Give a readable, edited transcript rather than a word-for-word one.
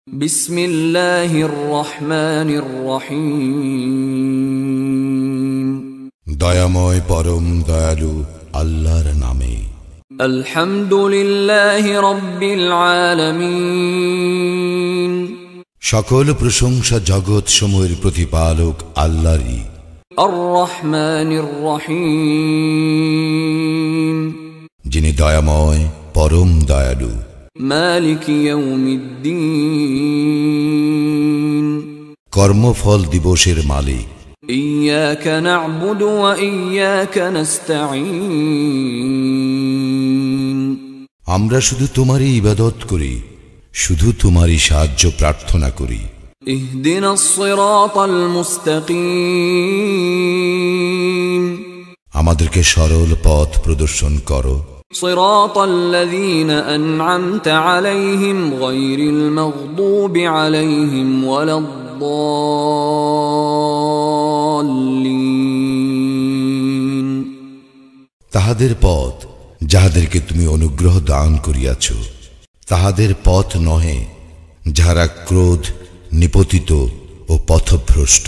বিসমিল্লাহির রহমানির রহিম। দয়াময় পরম দয়ালু আল্লাহর নামে। আলহামদুলিল্লাহি রাব্বিল আলামিন। সকল প্রশংসা জগৎ সমূহের প্রতিপালক আল্লাহরই। আর রহমানির রহিম। যিনি দয়াময় পরম দয়ালু। মালিক ইয়াউমিদ্দিন। কর্মফল দিবসের মালিক। ইয়্যাকা না'বুদু ওয়া ইয়্যাকা নাস্তাঈন। আমরা শুধু তোমারই ইবাদত করি, শুধু তোমারই সাহায্য প্রার্থনা করি। ইহদিনাস সিরাতাল মুস্তাকিম। আমাদেরকে সরল পথ প্রদর্শন করো। সিরাতাল্লাযীনা আন'আমতা আলাইহিম গায়রিল মাগদুবি আলাইহিম ওয়ালাদ-দাল্লিন। তাহাদের পথ যাহাদেরকে তুমি অনুগ্রহ দান করিয়াছ, তাহাদের পথ নহে যাহারা ক্রোধ নিপতিত ও পথভ্রষ্ট।